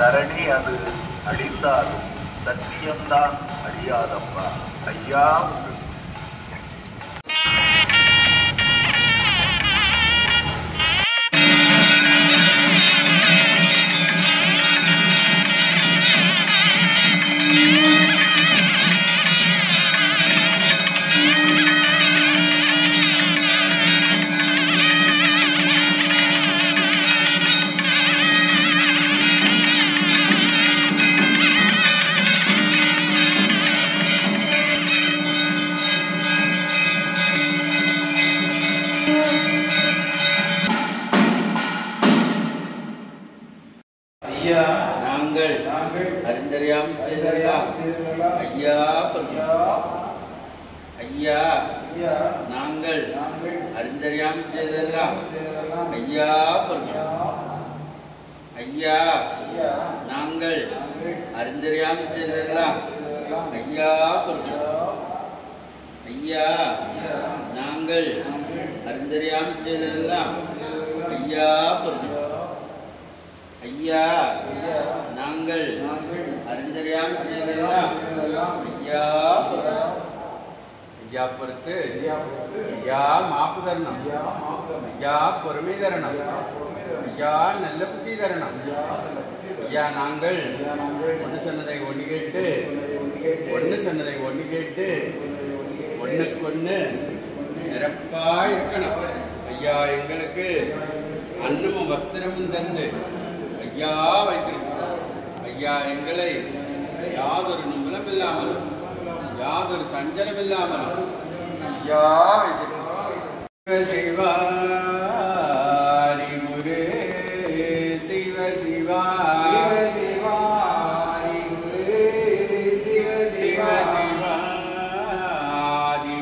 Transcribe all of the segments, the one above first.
தரணி அது அழிந்தாலும் சத்தியம்தான் அழியாதப்பா ஐயா. ஐயா நாங்கள் அறிந்தறியாம் செய்தெல்லாம் ஐயா ஐயா நாங்கள் அறிந்தறியாம் செய்தெல்லாம் ஐயா ஐயா நாங்கள் அறிந்தறியாம் செய்தெல்லாம் ஐயா ஐயா நாங்கள் அறிந்தறியாம் செய்தெல்லாம் ஐயா ஐயா நாங்கள் அறிந்தறியாம் செய்தெல்லாம் ஐயா ஐயா பொறுத்து ஐயா மாப்பு தரணம் ஐயா பொறுமை தரணம் ஐயா நல்ல புத்தி தரணம் ஐயா நாங்கள் ஒன்று சொன்னதை ஒன்று கேட்டு ஒன்றுக்கு நிரப்பா இருக்கணும் ஐயா. எங்களுக்கு அன்னமும் வஸ்திரமும் தந்து ஐயா வைத்திருக்கிறார் ஐயா. எங்களை யாதொரு நிம்மலம் இல்லாமலும் யாதொரு சஞ்சலம் இல்லாமலும் ஐயா வைத்திருக்கிறார். சிவாரி குரு சிவ சிவாரி குரு சிவ சிவாதி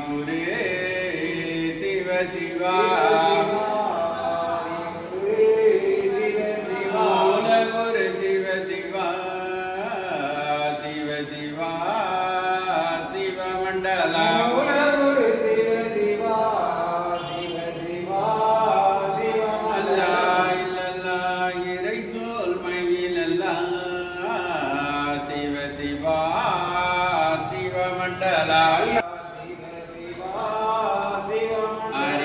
குரு சிவ சிவா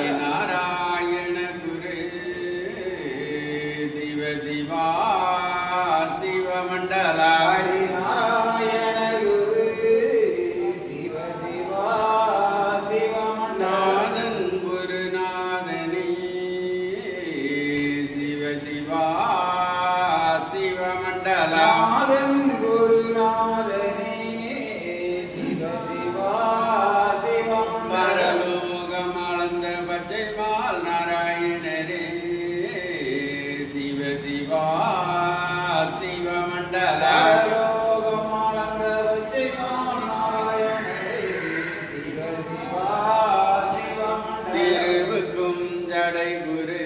ஹரிநாராயண குரு சிவ சிவா சிவமண்டலா ஹரிநாராயண குரு சிவ சிவா சிவமண்டலன் குருநாதனே சிவ சிவா சிவமண்டலா குருநாதனே பரலோகமாளந்த பச்சைமால் நாராயணரே சிவ சிவா சிவமண்டலா பரலோகமாளந்த பச்சைமால் நாராயணரே சிவ சிவா சிவமண்டலா திருவுக்கும் ஜடை குரு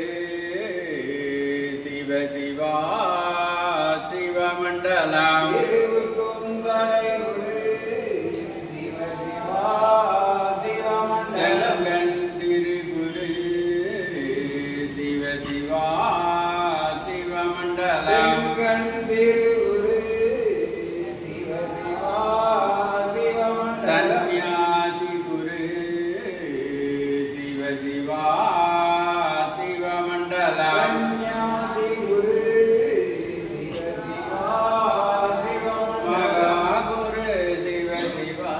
சிவ சிவா சிவமண்டலா திருவுக்கும் ஜடை குரு செலங்கன் திருகுரு சிவ சிவா சிவமண்டலா திருகுரு சிவ சிவா சிவமண்டலா சன்னியாசி குரு சிவ சிவா சிவமண்டலா சன்னியாசி குரு சிவ சிவா சிவமண்டலா மகாகுரு சிவ சிவா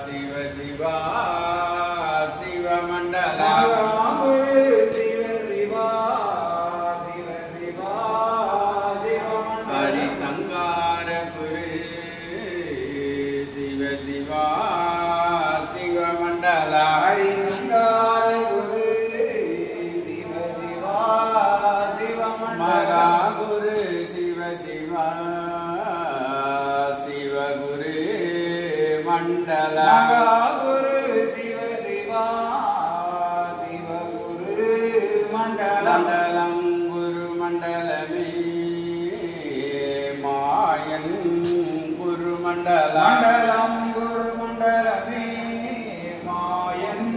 சிவா சிவமண்டலா குரு சிவ சிவா சிவமண்டலா ஹரிசங்கார குரு சிவ சிவா சிவமண்டலா ஹரிசங்கார குரு சிவ சிவா சிவமண்டலா மகா குரு சிவ சிவா சிவகுரு மண்டலா மண்டலம் குரு மண்டலமே மாயன் குரு மண்டலம் குரு மண்டலமே மாயன்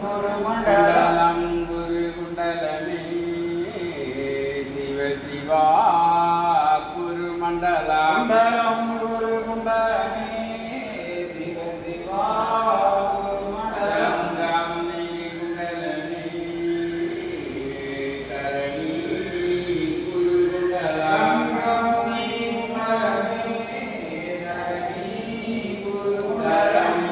குரு மண்டலம் குரு குண்டலமே சிவ சிவா மண்டலம் மண்டலம் குரு குண்டலமே சிவ சிவா குரு மண்டலம் சங்கம் நிதி குண்டலமே தரணி குரு குண்டலம் சங்கம் நீ குண்டலமே தரணி குரு குண்டலம்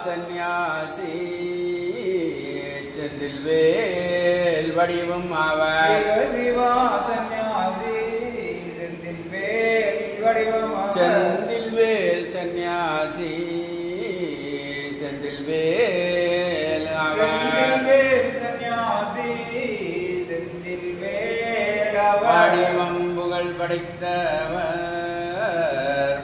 சந்நியாசி செந்தில்வேல் வடிவம் அவர் சிவா சந்நியாசி செந்தில்வேல் வடிவம் செந்தில்வேல் சந்நியாசி செந்தில்வேல் அவர் சந்நியாசி செந்தில்வேல் வடிவம் புகழ் படைத்தவர்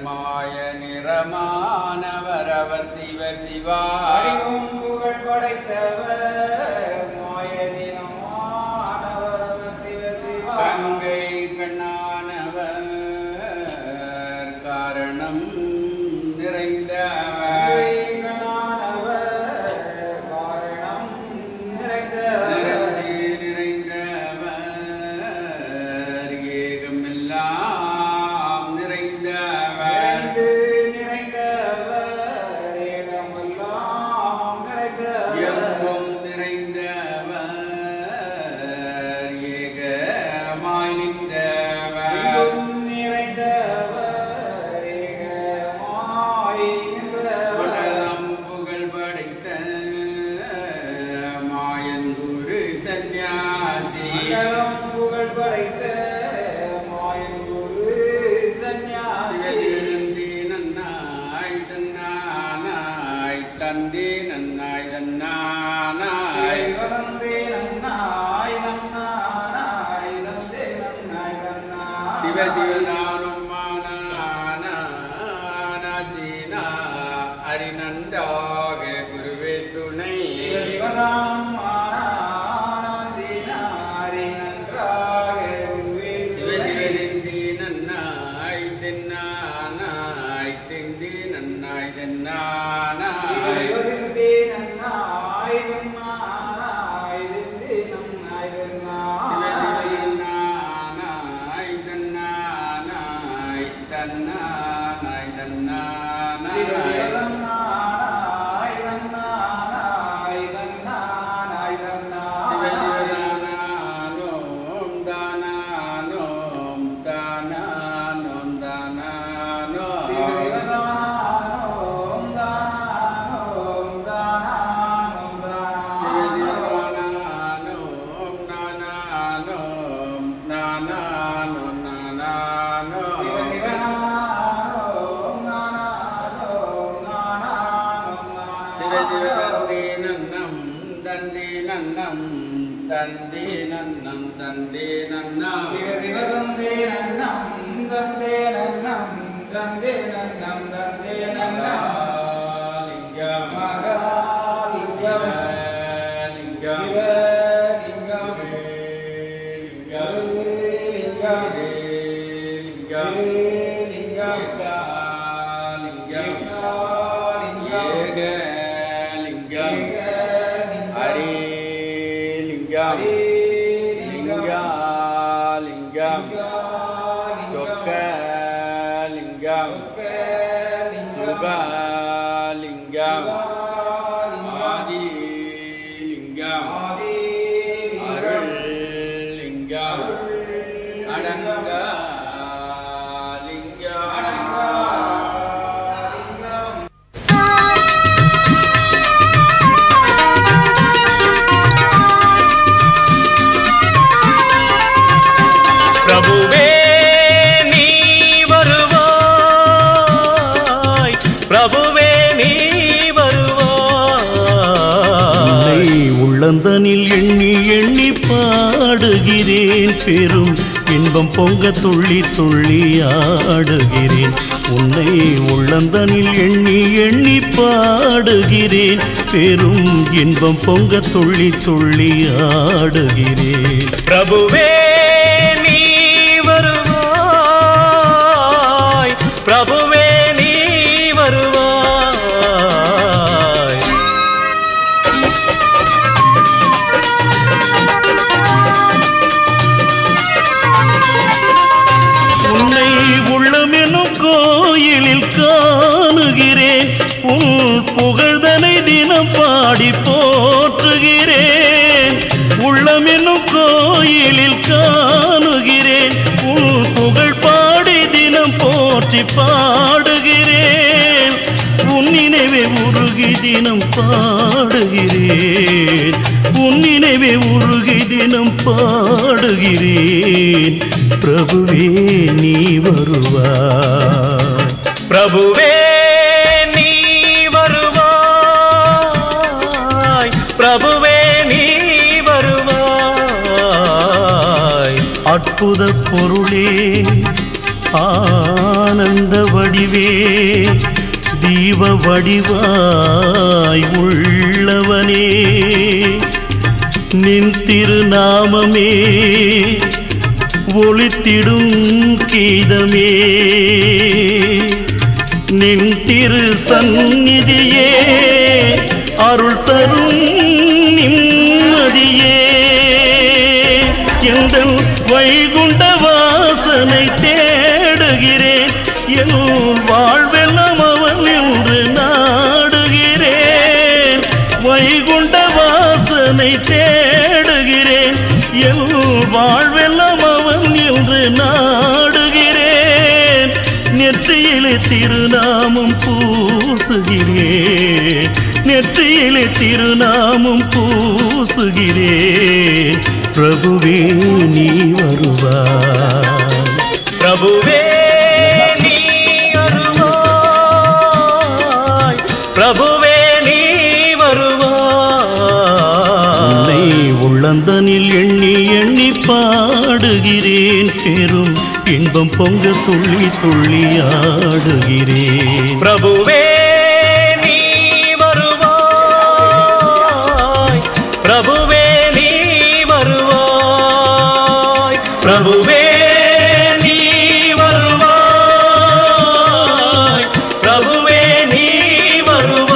மாய நிறமானவர் அவர் சிவ சிவா வடிவம் புகழ் படைத்தவர் மாயதினமானவர் அவர் சிவ சிவா கங்கை கண்ணானவர் காரணம் நிறைந்தவர் காரணம் நிறைந்தவர் நிறைந்தவர் ஏகமெல்லாம் நிறைந்தவர் எங்கும் நிறைந்தவர் ஏகமாய் நின்றவர் மண்டலம் புகழ் படைத்த மாயங்குரு சந்நியாசி புகழ் படைத்த மாயங்குரு சந்நியாசி சிவஜினந்தி நன்னாய் தன்னானாய் தந்தி நன்னாய் தன்னானாய் சிவதந்தே நன்னாய் நன்னாய் தந்தே நன்னாய் நன்னாய் சிவ சிவதானம் மானானாதீனா அரிநண்டாக குருவே துணை சிவதாம் ஆனாதினாரி நன்றாக குருவே சிவ சிவதிந்தி நன்னாய் தென்னானாய் தெந்தி நன்னாய் தென்னானாய் சிவதந்தே நன்னாய் நன்னாய் தந்தே நன்னாய் சிவ நன்னாய் சிவனானாய் தன்னானாய் தன்னானாய் தன்னானாய் சிவதன்னாய் நன்னாய் தன்னாய் சிவ தன்னாய் சிவதானானோம் தானானோம் தானானோம் தானானோம் சிவதானோம் தானோம் தானோம் சிவ தானோம் சிவதானானோம் நானானோம் நானானோம் நானானோம் சிவ சிவ தந்தி நன்னம் தந்தி நன்னம் தந்தி நன்னம் லிங்கம் லிங்கம் லிங்கம் ஏகலிங்கம் ஹரி லிங்கம் லிங்காலிங்கம் சொக்கலிங்கம் சுகலிங்கம் ஆதிலிங்கம் அருள்லிங்கம் அடங்கலிங்கம் பிரபுவே நீ வருவாய், பிரபுவே நீ வருவாய். உள்ளந்தனில் எண்ணி எண்ணி பாடுகிறேன், பெரும் இன்பம் பொங்க துள்ளி துள்ளி ஆடுகிறேன். உன்னை உள்ளந்தனில் எண்ணி எண்ணி பாடுகிறேன், பெரும் இன்பம் பொங்க துள்ளி துள்ளி ஆடுகிறேன். பிரபுவே நீ வருவாய், பிரபுவே நீ வருவாய். உன்னை உள்ளமெனும் கோயிலில் காணுகிறேன், உன் புகழ்தனை தினம் பாடி போற்றுகிறேன். உள்ளமெனும் கோயிலில் காணுகிறேன், உன் புகழ் பாடி தினம் போற்றி பாடுகிறேன். உன் நினைவே உருகி தினம் பாடுகிறேன், உன் நினைவே உருகி தினம் பாடுகிறேன். பிரபுவே நீ வருவாய், பிரபுவே நீ வருவாய், பிரபுவே நீ வருவாய். அற்புத பொருளே ஆனந்த வடிவே, தீப வடிவாய் உள்ளவனே, நின் திருநாமமே ஒளித்திடும் கீதமே, நின் திரு சந்நிதியே அருள் தரும் நிம்மதியே. எந்தன் வைகுண்ட வாசனை தேடுகிறேன், என் வாழ்வெல்லாம் அவன் என்று நாடுகிறேன். வைகுண்ட வாசனை தேடுகிறேன், என் வாழ்வெல்லாம் அவன் என்று நாடுகிறேன். நெற்றியிலே திருநாமம் பூசுகிறேன், நெற்றியிலே திருநாமம் பூசுகிறேன். பிரபுவே நீ வருவாய், பிரபுவே நீ வருவாய், பிரபுவே நீ வருவாய். உன்னை உள்ளந்தனில் எண்ணி எண்ணி பாடுகிறேன், பெரும் இன்பம் பொங்க துள்ளி துள்ளி ஆடுகிறேன். பிரபுவே நீ வருவாய், பிரபுவே நீ வருவாய், பிரபுவே நீ வருவாய், பிரபுவே நீ வருவாய்.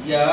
ஐயா